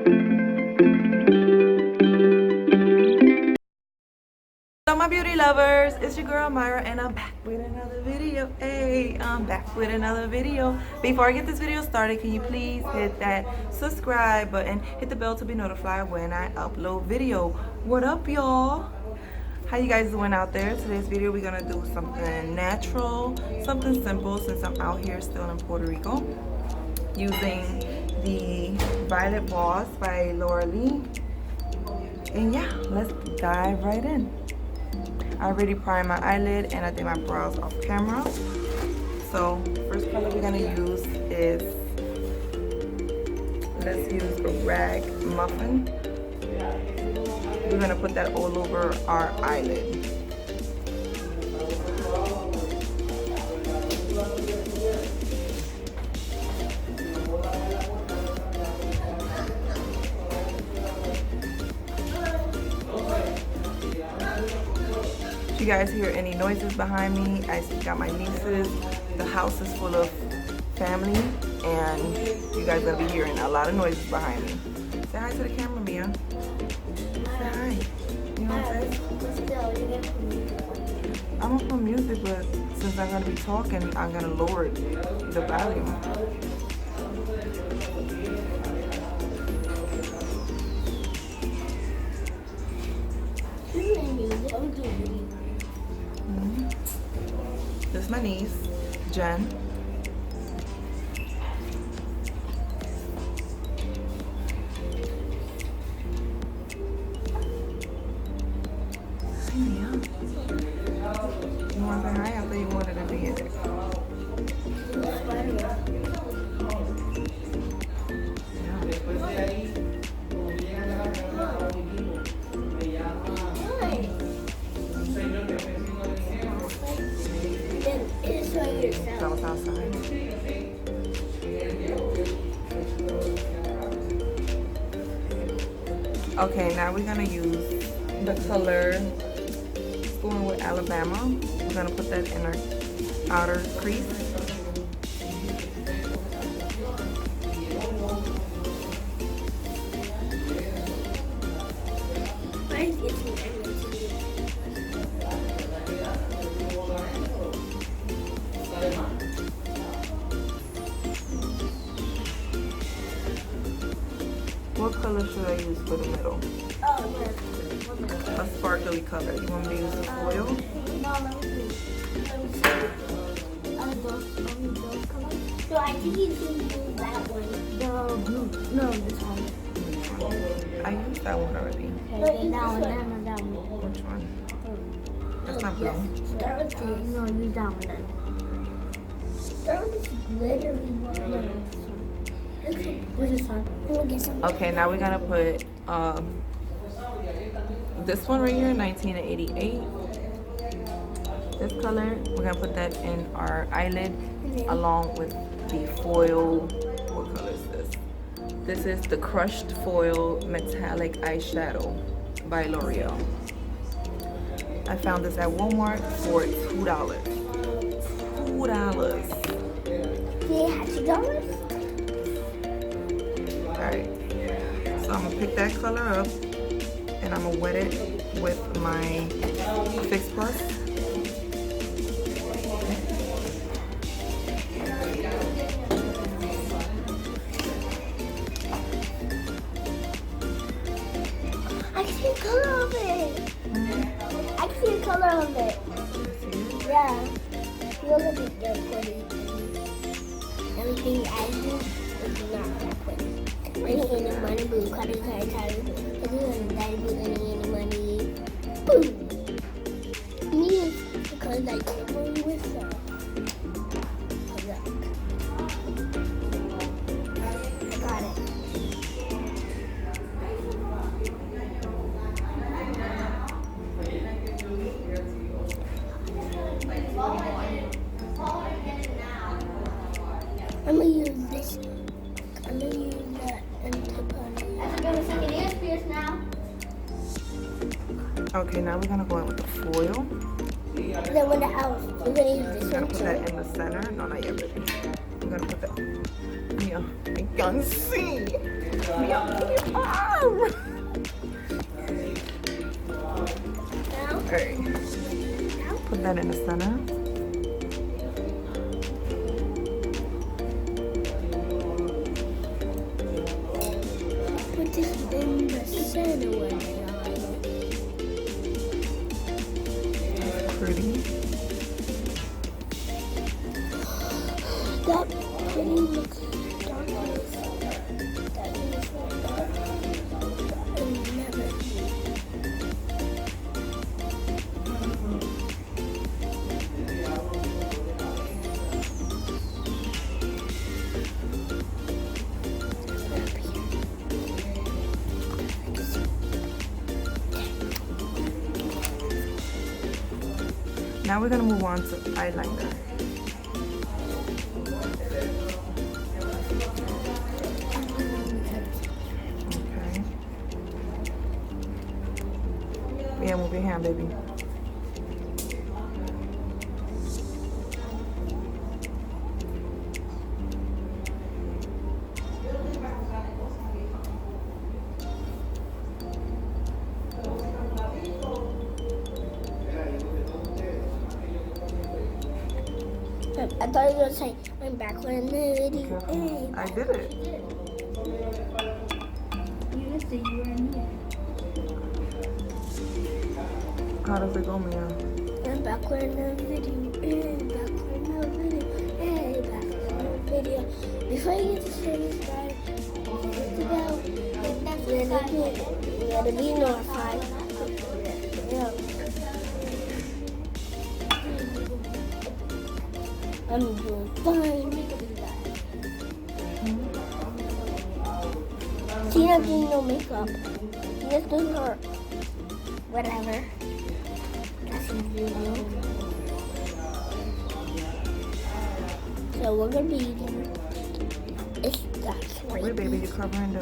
Hello my beauty lovers, it's your girl Myra and I'm back with another video. Hey, I'm back with another video. Before I get this video started, can you please hit that subscribe button, hit the bell to be notified when I upload video. What up y'all? How you guys doing out there? Today's video we're gonna do something natural, something simple since I'm out here still in Puerto Rico, using the Violet Boss by Laura Lee. And yeah, let's dive right in. I already primed my eyelid and I did my brows off camera. So first color we're gonna use is, let's use a rag muffin. We're gonna put that all over our eyelid. If you guys hear any noises behind me, I got my nieces. The house is full of family and you guys are gonna be hearing a lot of noises behind me. Say hi to the camera, Mia. Say hi. You know what I'm saying? I'm gonna put music, but since I'm gonna be talking, I'm gonna lower the volume. This is my niece, Jen. Hi, Mia. You want to say hi? I thought you wanted to be in it. So it's outside. Okay, now we're gonna use the color Spoon with Alabama. We're gonna put that in our outer crease. What color should I use for the middle? A sparkly color. You want me to use the foil? So I think you can use that one. The blue. No, this one. I used that one already. Okay, then that one. Which one? That's not blue. Start with this. No, use that one then. Start with this glittery one. Where's this one? Okay, now we're gonna put this one right here, 1988. This color, we're gonna put that in our eyelid along with the foil. What color is this? This is the Crushed Foil Metallic Eyeshadow by L'Oreal. I found this at Walmart for $2. $2. Yeah, $2? Alright, so I'm gonna pick that color up and I'm gonna wet it with my Fix Plus. I can see the color of it. I can see the color of it. Yeah. You look at the pretty. Everything I do is not that pretty. Any money, boo, cutting, daddy, boo, any money, boom. Me, because I can't bring with her. I got it. I'm gonna use this. I'm gonna use that and tip on it. I'm gonna take it in Pierce now. Okay, now we're gonna go in with the foil. Then with the house, we're gonna use this We're gonna one put too. that in the center. No, not yet, baby. We're gonna put that. Let me Mia. I can see. Mia, give me arm. Alright. Put that in the center. Put this in the center one. Pretty. That pretty looks dark. That looks like dark. I never see. Now we're gonna move on to eyeliner. Okay. Yeah, move your hand, baby. I thought you were going to say, I'm back with another video. Hey, I did it. you just said you were in here. How does it go, Mia? I'm back with another video. Hey, back with another video. Hey, back with another video. Before you get to say this, guys, hit the bell. You gotta be notified. Yeah. I'm doing fine. Tina's doing no makeup. Tina's doing her whatever. So we're gonna be eating. That's right. Wait, baby, you're covering the.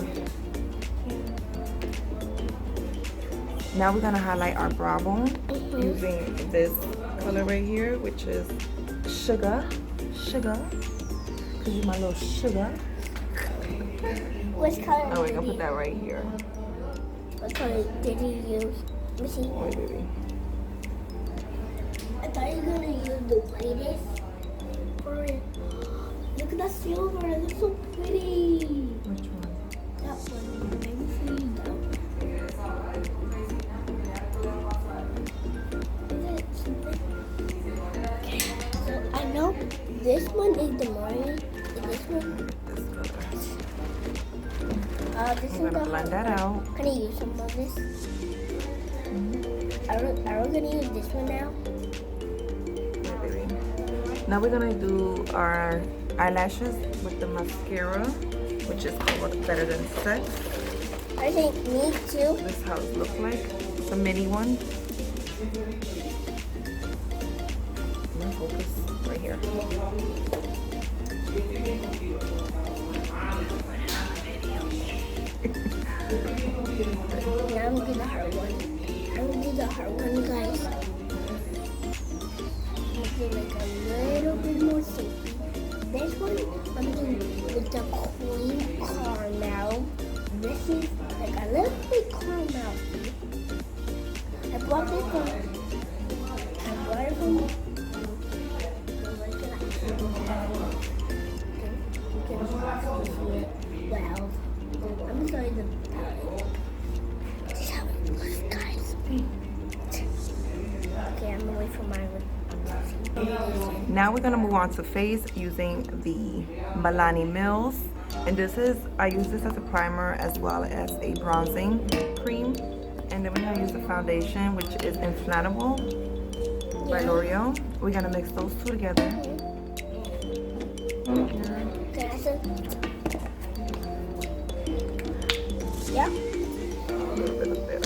Now we're gonna highlight our brow bone using this color right here, which is sugar. Cause you're my little sugar. What color? Oh, we're gonna put that right here. What color did you use? Let me see. Wait, baby. I thought you were gonna use the whitest for it. Look at that silver. It looks so pretty. Which one? That one. Let me see that one. So I know this one is the Mario. This one. This color. This We're is gonna the. blend that out. Can I use some of this? Are we gonna use this one now? Yeah, baby. Now we're gonna do our eyelashes with the mascara, which is called Better Than Sex. I think me too. This is how it looks like. It's a mini one. My focus right here. Now I'm gonna do the hard one. I'm gonna do the hard one, guys. I'm gonna do like a little bit more safety. This one, I'm doing with the cream caramel. This is like a little bit caramel. I bought this one. I bought it from. Well, I'm sorry the palette. This is how it looks, guys. Okay, I'm away from my one. Now we're gonna move on to face using the Milani Mills. And this is, I use this as a primer as well as a bronzing cream. And then we're gonna use the foundation, which is Inflammable by L'Oreal. We're gonna mix those two together. Yeah. A little bit of there.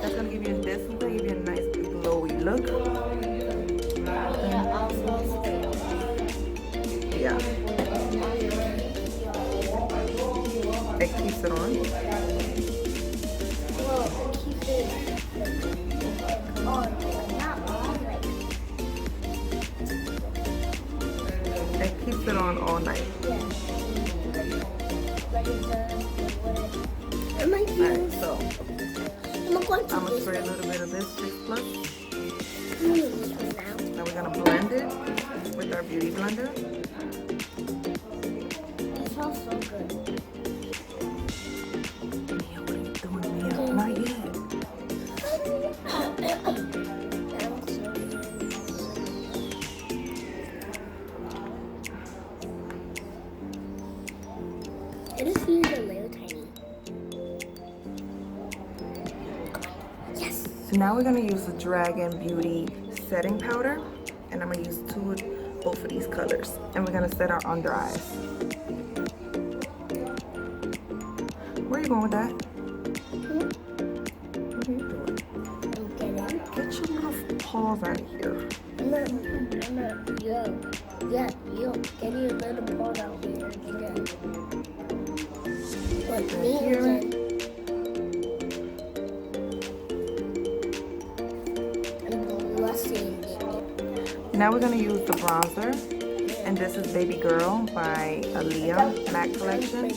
That's gonna give you this. Is gonna give you a nice glowy look. Yeah. It keeps it on. Well, keep it on, not on, like. It keeps it on all night. Yeah. like it's I might use. Alright, so I'm going to I'm gonna use spray a little bit of this Fix Plus. I'm gonna use this one now. Now we're gonna blend it with our beauty blender. It smells so good. Mia, what are you doing, Mia? Not yet. I just use a little tiny. Yes. So now we're gonna use the Dragon Beauty setting powder, and I'm gonna use both of these colors, and we're gonna set our under eyes. Where are you going with that? What are you doing? I'm getting. Get your little paws out of here. I'm not, yeah, yo, get your little paws out here. Yeah. What me Here. again? I'm blushing. Now we're gonna use the bronzer, and this is Baby Girl by Aaliyah Matte Collection.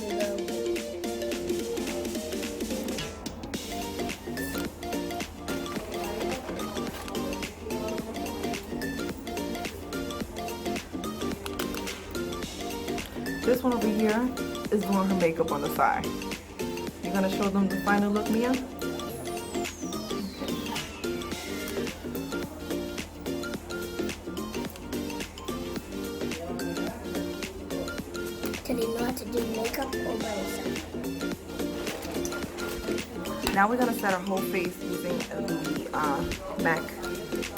This one over here is doing her makeup on the side. You're gonna show them the final look, Mia? Do they know how to do makeup all by themselves? Now we're gonna set our whole face using the MAC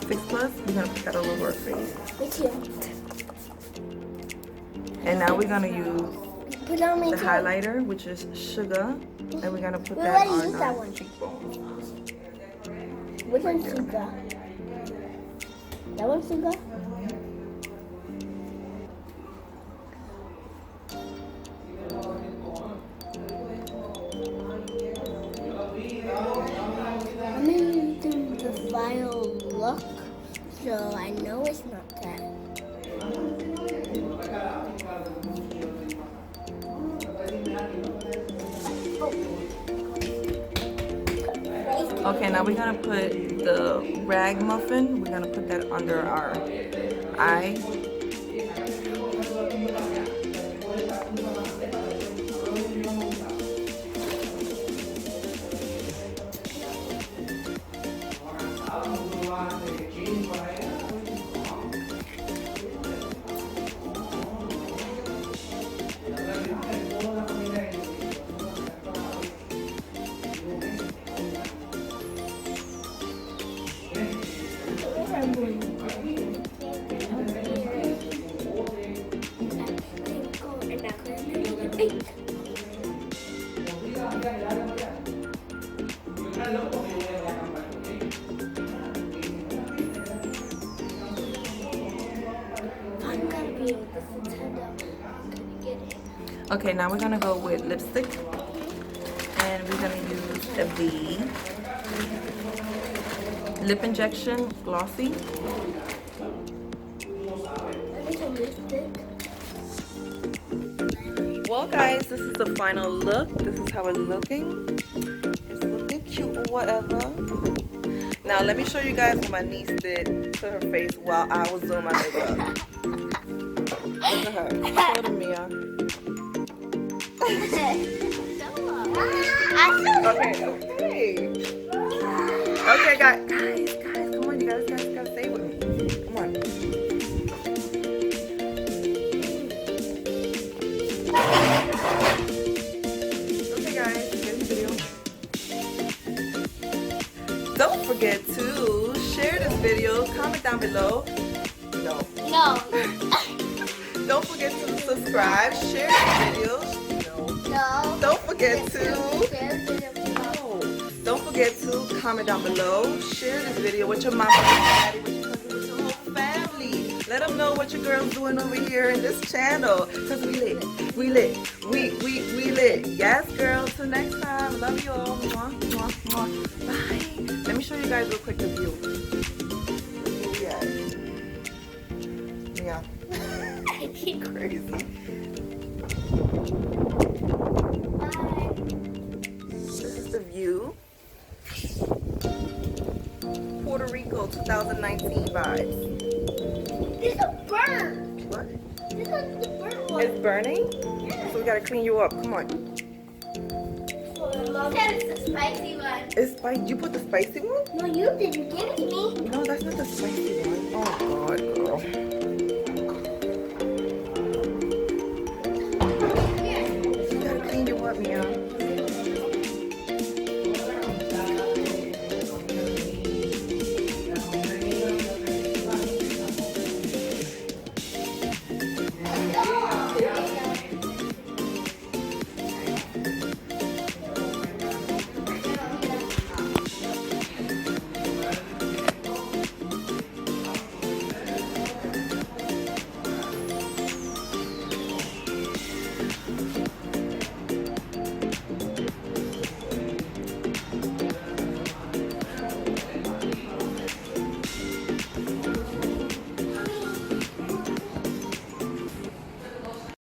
Fix Plus. We're gonna put that all over our face. Me too. And now we're gonna use Put on me the too. highlighter, which is Sugar, and we're gonna put We that already on used that our one. cheekbones. Which one's Suga? That one's Suga? I'm using the final look, so I know it's not that. Okay, now we're gonna put the rag muffin. We're gonna put that under our eye. Okay, now we're gonna go with lipstick, and we're gonna use the Lip Injection Glossy. Well guys, this is the final look. This is how it's looking. It's looking cute or whatever. Now let me show you guys what my niece did to her face while I was doing my makeup. Look at her. Show them, Mia. Okay. Okay, guys, come on, you guys gotta stay with me. Come on. Okay, guys, here's the video. Don't forget to share this video, comment down below. No. Don't forget to subscribe, share this video. No. Don't forget to. Don't forget to comment down below, share this video with your mama, daddy, with your cousin, with your whole family. Let them know what your girl's doing over here in this channel. Because we lit. We lit. Yes, girls. Till next time. Love you all. Mwah, mwah, mwah. Bye. Let me show you guys real quick the view. Yeah. Crazy. Bye. This is the view. Puerto Rico 2019 vibes. This is burnt. What? This is the burnt one. It's burning? Yeah. So we gotta clean you up. Come on. That is the spicy one. It's spicy. You put the spicy one? No, you didn't give it to me. No, that's not the spicy one. Oh God, girl.